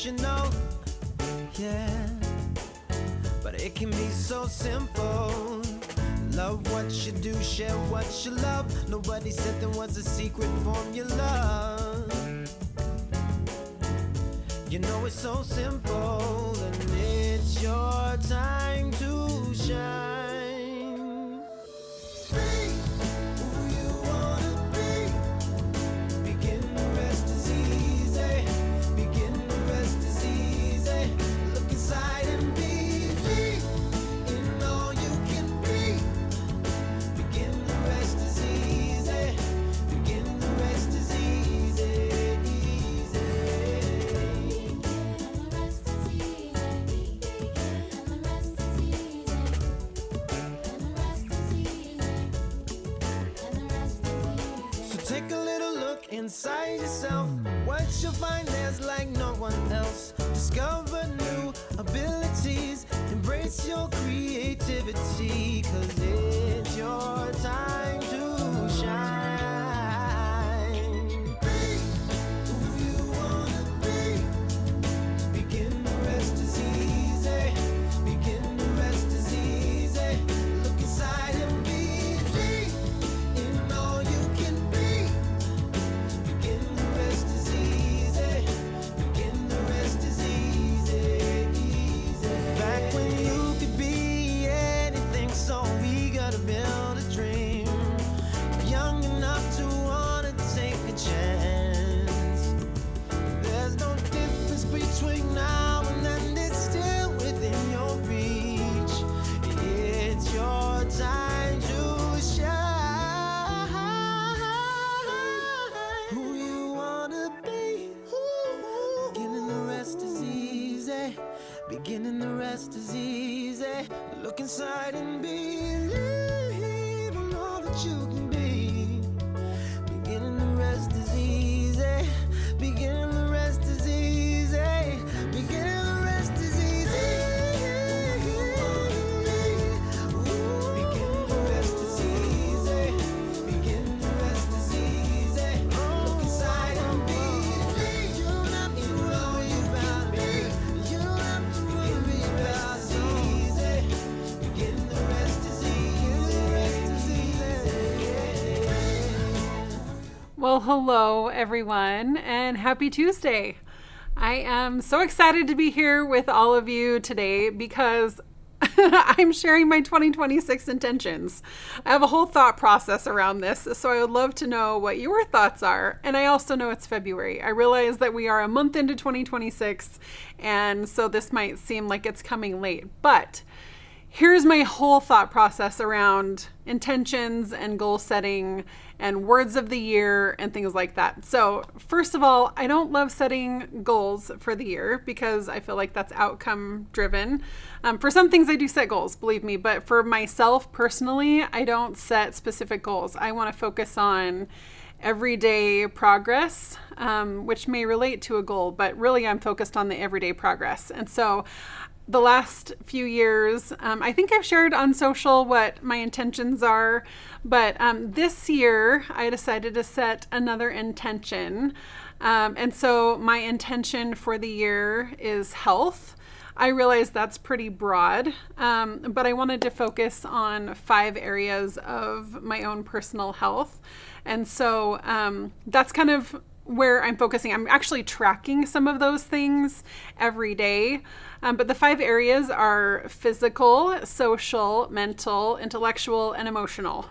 You know, yeah, but it can be so simple. Love what you do, share what you love. Nobody said there was a secret formula. You know it's so simple, and it's your time to shine. Be who you wanna be. Begin, the rest is easy. Begin, the rest is easy. Look inside and be in all you can be. Begin, the rest is easy. Begin, the rest is easy. Take a little look inside yourself. What you'll find there's like no one else. Discover new abilities. Embrace your creativity. 'Cause it's your time to shine. Be who you wanna be. Begin, the rest is easy. Begin, the rest is easy. Look inside and be in all you can be. Begin, the rest is easy. Begin, the rest is easy, easy. Back when you could be anything, so we gotta build a dream. Young enough to wanna take a chance. There's no difference between now and then, it's still within your reach. It's your time to shine. Who you wanna be. Beginning, the rest is easy. Beginning, the rest is easy. Look inside and believe in all that you can be. Beginning, the rest is easy. Beginning, the rest is easy. Beginning, the rest is easy. Begin, the rest is easy. Begin, the rest is easy. Look inside and be. You don't have to worry about me. You don't have to worry about it. Easy. Begin, the rest is easy. Well, hello everyone, and happy Tuesday. I am so excited to be here with all of you today because I'm sharing my 2026 intentions. I have a whole thought process around this, so I would love to know what your thoughts are. And I also know it's February. I realize that we are a month into 2026, and so this might seem like it's coming late, but here's my whole thought process around intentions and goal setting and words of the year and things like that. So first of all, I don't love setting goals for the year because I feel like that's outcome driven. For some things I do set goals, believe me, but for myself personally, I don't set specific goals. I want to focus on everyday progress, which may relate to a goal, but really I'm focused on the everyday progress. And so the last few years, I think I've shared on social what my intentions are, but this year I decided to set another intention. And so my intention for the year is health. I realize that's pretty broad, but I wanted to focus on 5 areas of my own personal health. And so that's kind of where I'm focusing. I'm actually tracking some of those things every day. But the 5 areas are physical, social, mental, intellectual, and emotional.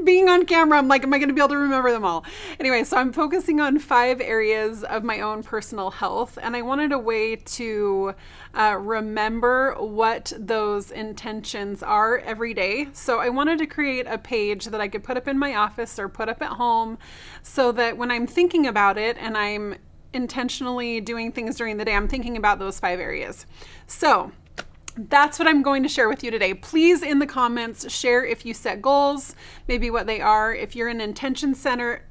Being on camera, I'm like, am I going to be able to remember them all? Anyway, so I'm focusing on 5 areas of my own personal health. And I wanted a way to remember what those intentions are every day. So I wanted to create a page that I could put up in my office or put up at home so that when I'm thinking about it and I'm intentionally doing things during the day, I'm thinking about those 5 areas. So that's what I'm going to share with you today. Please, in the comments, share if you set goals, maybe what they are. If you're an intention setter,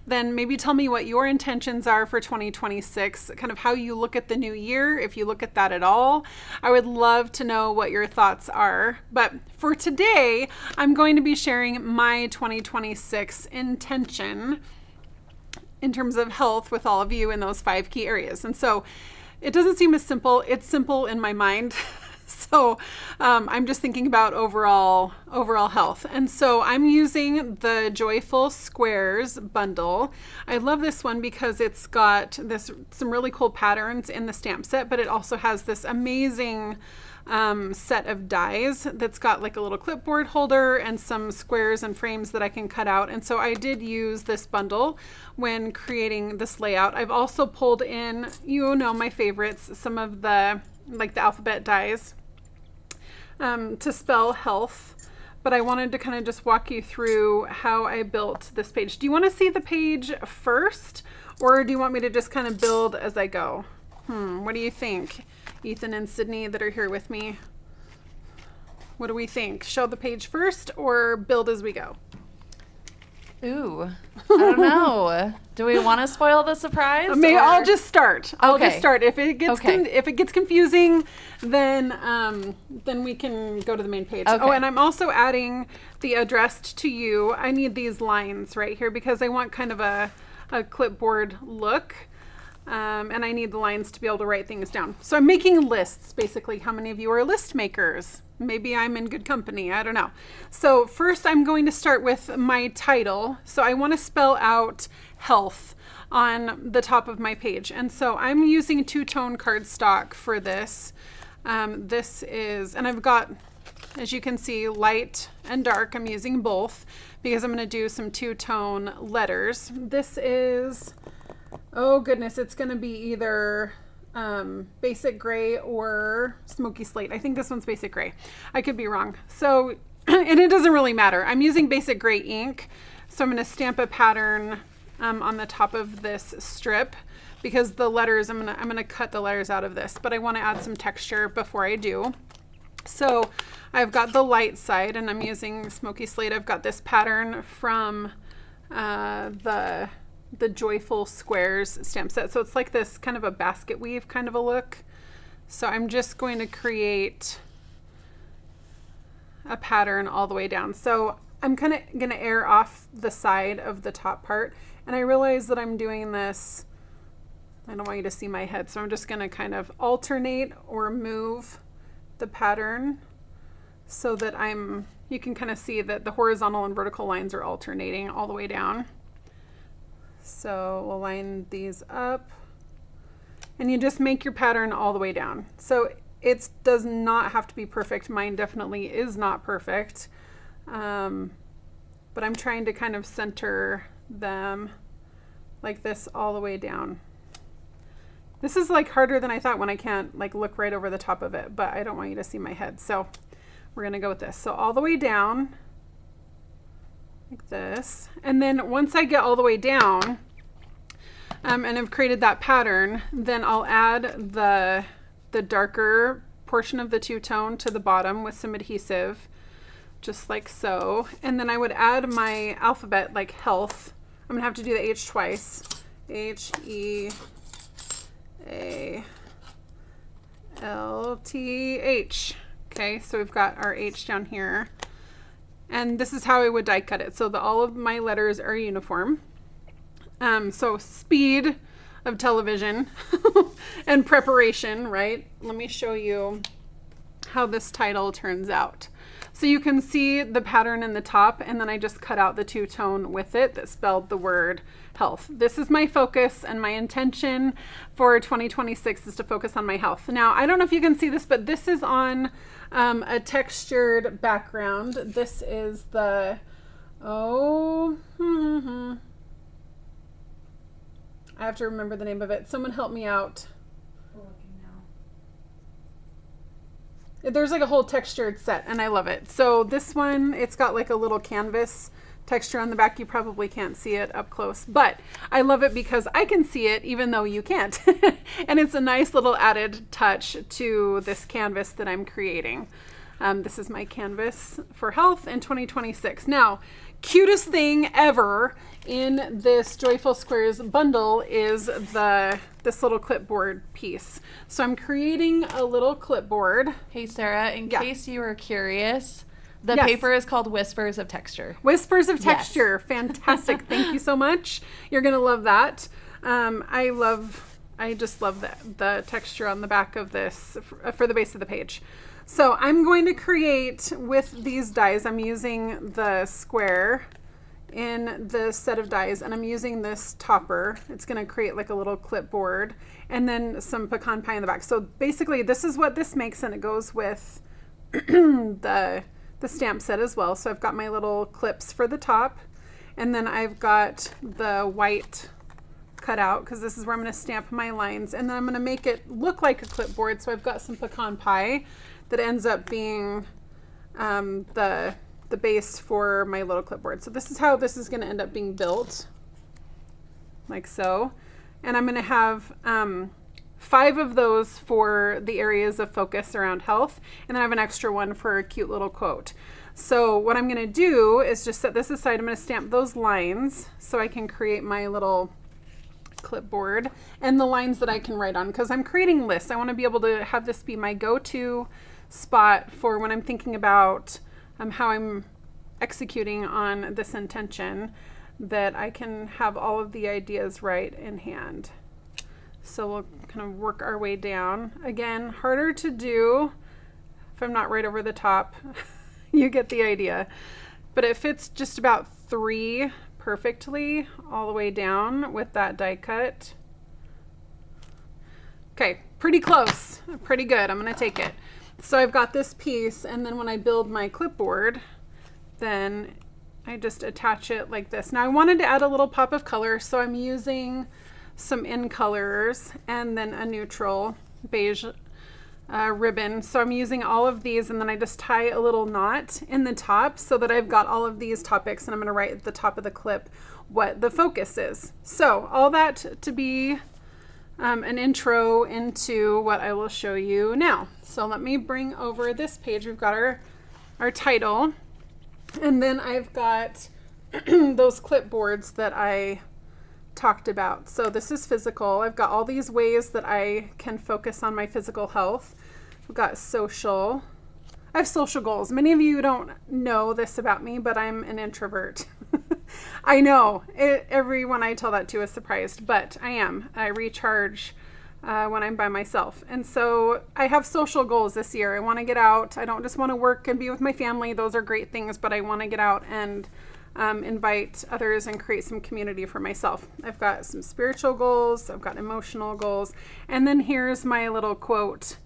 then maybe tell me what your intentions are for 2026, kind of how you look at the new year, if you look at that at all. I would love to know what your thoughts are. But for today, I'm going to be sharing my 2026 intention. in terms of health with all of you in those 5 key areas. And so it doesn't seem as simple. It's simple in my mind. So I'm just thinking about overall health. And so I'm using the Joyful Squares bundle. I love this one because it's got some really cool patterns in the stamp set, but it also has this amazing set of dies that's got like a little clipboard holder and some squares and frames that I can cut out. And so I did use this bundle when creating this layout. I've also pulled in, my favorites, some of the alphabet dies to spell health. But I wanted to kind of just walk you through how I built this page. Do you want to see the page first, or do you want me to just kind of build as I go? What do you think? Ethan and Sydney that are here with me. What do we think? Show the page first or build as we go? Ooh, I don't know. Do we want to spoil the surprise? I'll just start. I'll Okay. just start. If it gets Okay. if it gets confusing, then we can go to the main page. Okay. Oh, and I'm also adding the addressed to you. I need these lines right here because I want kind of a clipboard look. And I need the lines to be able to write things down. So I'm making lists, basically. How many of you are list makers? Maybe I'm in good company. I don't know. So first I'm going to start with my title. So I want to spell out health on the top of my page. And so I'm using two-tone cardstock for this. And I've got, as you can see, light and dark. I'm using both because I'm going to do some two-tone letters. This is... oh goodness, it's going to be either basic gray or smoky slate. I think this one's basic gray. I could be wrong. So, and it doesn't really matter. I'm using basic gray ink. So I'm going to stamp a pattern on the top of this strip because the letters, I'm going to cut the letters out of this, but I want to add some texture before I do. So I've got the light side and I'm using smoky slate. I've got this pattern from the Joyful Squares stamp set. So it's like this kind of a basket weave kind of a look. So I'm just going to create a pattern all the way down. So I'm kind of going to air off the side of the top part. And I realize that I'm doing this, I don't want you to see my head. So I'm just going to kind of alternate or move the pattern so that you can kind of see that the horizontal and vertical lines are alternating all the way down. So we'll line these up and you just make your pattern all the way down. So it does not have to be perfect. Mine definitely is not perfect. But I'm trying to kind of center them like this all the way down. This is like harder than I thought when I can't like look right over the top of it, but I don't want you to see my head. So we're going to go with this. So all the way down. Like this. And then once I get all the way down and I've created that pattern, then I'll add the darker portion of the two-tone to the bottom with some adhesive, just like so. And then I would add my alphabet, like health. I'm going to have to do the H twice. H-E-A-L-T-H. Okay, so we've got our H down here. And this is how I would die cut it. So all of my letters are uniform. So speed of television and preparation, right? Let me show you how this title turns out. So you can see the pattern in the top, and then I just cut out the two-tone with it that spelled the word health. This is my focus, and my intention for 2026 is to focus on my health. Now, I don't know if you can see this, but this is on a textured background. This is the, I have to remember the name of it. Someone help me out. There's like a whole textured set and I love it. So this one, it's got like a little canvas texture on the back. You probably can't see it up close, but I love it because I can see it even though you can't. And it's a nice little added touch to this canvas that I'm creating. This is my canvas for health in 2026. Now, cutest thing ever in this Joyful Squares bundle is this little clipboard piece. So I'm creating a little clipboard. Hey Sarah, in Yeah. case you were curious, The Yes. paper is called Whispers of Texture. Whispers of Yes. Texture. Fantastic. Thank you so much. You're going to love that. I just love the texture on the back of this for the base of the page. So I'm going to create with these dies. I'm using the square in the set of dies, and I'm using this topper. It's going to create like a little clipboard, and then some pecan pie in the back. So basically this is what this makes, and it goes with the stamp set as well. So I've got my little clips for the top, and then I've got the white cut out because this is where I'm going to stamp my lines, and then I'm going to make it look like a clipboard. So I've got some pecan pie that ends up being the base for my little clipboard. So this is how this is going to end up being built, like so. And I'm going to have 5 of those for the areas of focus around health, and then I have an extra one for a cute little quote. So what I'm going to do is just set this aside. I'm going to stamp those lines so I can create my little clipboard and the lines that I can write on, because I'm creating lists. I want to be able to have this be my go-to spot for when I'm thinking about how I'm executing on this intention, that I can have all of the ideas right in hand. So we'll kind of work our way down. Again, harder to do if I'm not right over the top. You get the idea. But it fits just about 3 perfectly all the way down with that die cut. Okay, pretty close, pretty good. I'm going to take it. So I've got this piece, and then when I build my clipboard, then I just attach it like this. Now I wanted to add a little pop of color, so I'm using some in colors and then a neutral beige ribbon. So I'm using all of these, and then I just tie a little knot in the top so that I've got all of these topics, and I'm going to write at the top of the clip what the focus is. So all that to be an intro into what I will show you now. So let me bring over this page. We've got our title, and then I've got those clipboards that I talked about. So this is physical. I've got all these ways that I can focus on my physical health. We've got social. I have social goals. Many of you don't know this about me, but I'm an introvert. I know. Everyone I tell that to is surprised, but I am. I recharge when I'm by myself. And so I have social goals this year. I want to get out. I don't just want to work and be with my family. Those are great things, but I want to get out and invite others and create some community for myself. I've got some spiritual goals. I've got emotional goals. And then here's my little quote.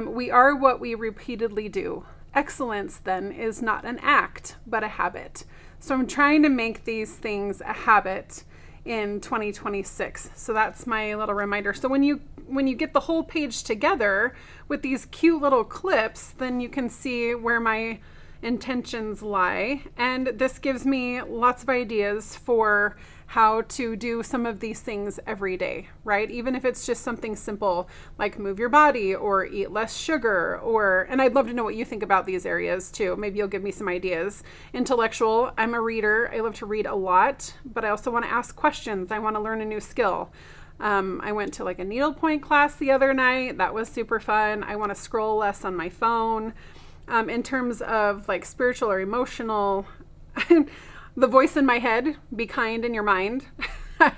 We are what we repeatedly do. Excellence, then, is not an act, but a habit. So I'm trying to make these things a habit in 2026. So that's my little reminder. So when you get the whole page together with these cute little clips, then you can see where my intentions lie. And this gives me lots of ideas for how to do some of these things every day, right? Even if it's just something simple like move your body or eat less sugar, and I'd love to know what you think about these areas too. Maybe you'll give me some ideas. Intellectual, I'm a reader. I love to read a lot, but I also want to ask questions. I want to learn a new skill. I went to like a needlepoint class the other night. That was super fun. I want to scroll less on my phone. In terms of like spiritual or emotional, the voice in my head, be kind in your mind.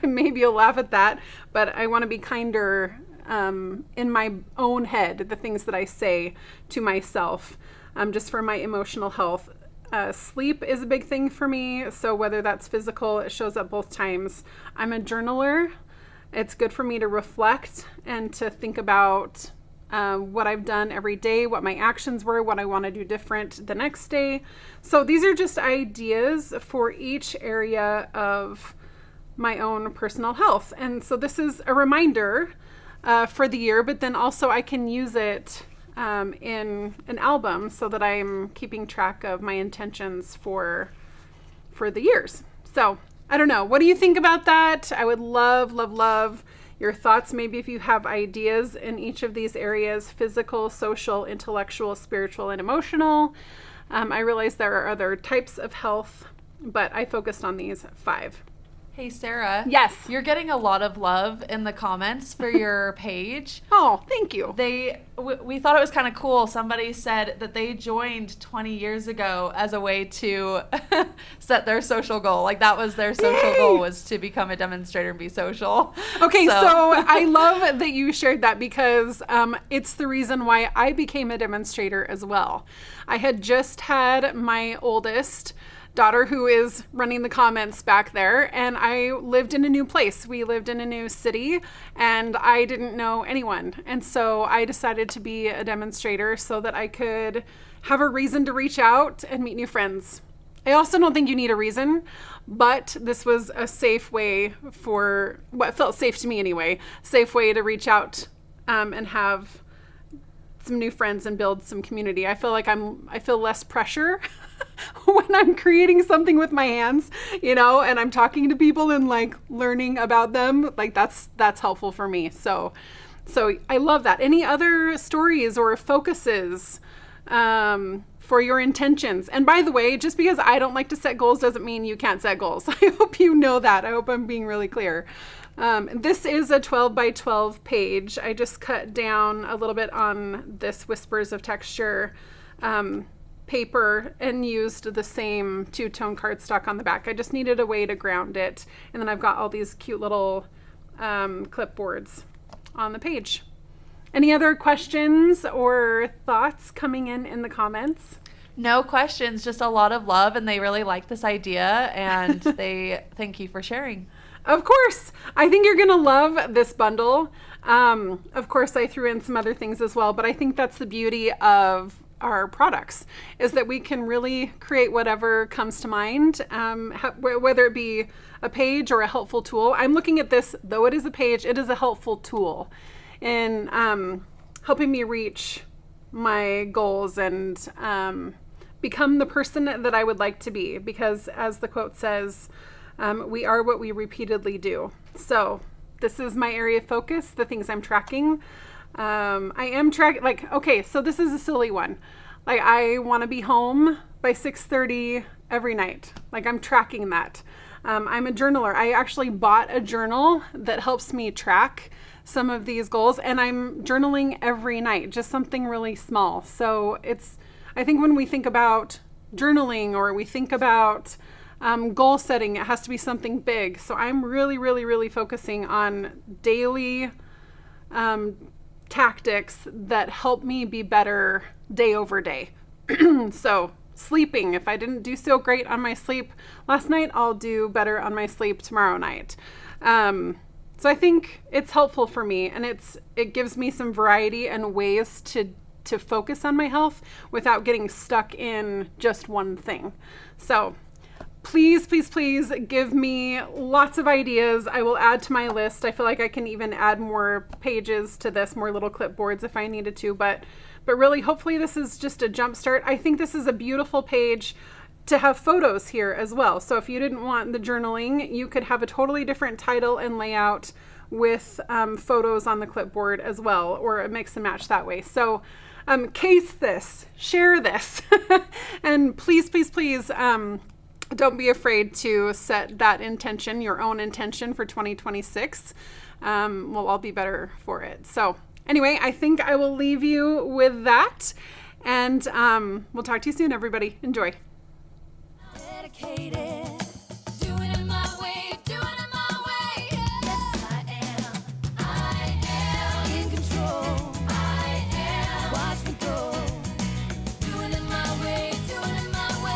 Maybe you'll laugh at that, but I want to be kinder in my own head, the things that I say to myself, just for my emotional health. Sleep is a big thing for me. So whether that's physical, it shows up both times. I'm a journaler. It's good for me to reflect and to think about what I've done every day, what my actions were, what I want to do different the next day. So these are just ideas for each area of my own personal health. And so this is a reminder for the year, but then also I can use it in an album so that I'm keeping track of my intentions for the years. So I don't know. What do you think about that? I would love your thoughts. Maybe if you have ideas in each of these areas: physical, social, intellectual, spiritual, and emotional. I realize there are other types of health, but I focused on these 5. Hey, Sarah. Yes. You're getting a lot of love in the comments for your page. Oh, thank you. We thought it was kind of cool. Somebody said that they joined 20 years ago as a way to set their social goal. Like that was their social Yay! goal, was to become a demonstrator and be social. Okay, so I love that you shared that because it's the reason why I became a demonstrator as well. I had just had my oldest daughter, who is running the comments back there, and I lived in a new place. We lived in a new city, and I didn't know anyone. And so I decided to be a demonstrator so that I could have a reason to reach out and meet new friends. I also don't think you need a reason, but this was a safe way for what felt safe to me anyway, safe way to reach out and have some new friends and build some community. I feel like I feel less pressure when I'm creating something with my hands, and I'm talking to people and like learning about them. Like that's helpful for me. So I love that. Any other stories or focuses for your intentions? And by the way, just because I don't like to set goals doesn't mean you can't set goals. I hope you know that. I hope I'm being really clear. This is a 12 by 12 page. I just cut down a little bit on this Whispers of Texture paper and used the same two-tone cardstock on the back. I just needed a way to ground it. And then I've got all these cute little clipboards on the page. Any other questions or thoughts coming in the comments? No questions, just a lot of love, and they really like this idea, and they thank you for sharing. Of course. I think you're going to love this bundle. Of course, I threw in some other things as well, but I think that's the beauty of our products, is that we can really create whatever comes to mind, whether it be a page or a helpful tool. I'm looking at this, though it is a page, it is a helpful tool in helping me reach my goals and become the person that I would like to be, because as the quote says, we are what we repeatedly do. So this is my area of focus, the things I'm tracking. I am tracking, okay, so this is a silly one. Like, I want to be home by 6:30 every night. Like, I'm tracking that. I'm a journaler. I actually bought a journal that helps me track some of these goals, and I'm journaling every night, just something really small. So I think when we think about journaling or we think about goal setting, it has to be something big. So I'm really, really, really focusing on daily tactics that help me be better day over day. So sleeping, if I didn't do so great on my sleep last night, I'll do better on my sleep tomorrow night. So I think it's helpful for me, and it gives me some variety and ways to focus on my health without getting stuck in just one thing. So please, please, please give me lots of ideas. I will add to my list. I feel like I can even add more pages to this, more little clipboards if I needed to, but really, hopefully this is just a jump start. I think this is a beautiful page to have photos here as well. So if you didn't want the journaling, you could have a totally different title and layout with photos on the clipboard as well, or mix and match that way. So case this, share this, and please, please, please, don't be afraid to set that intention, your own intention for 2026. We'll all be better for it. So anyway, I think I will leave you with that, and we'll talk to you soon, everybody. Enjoy. Dedicated.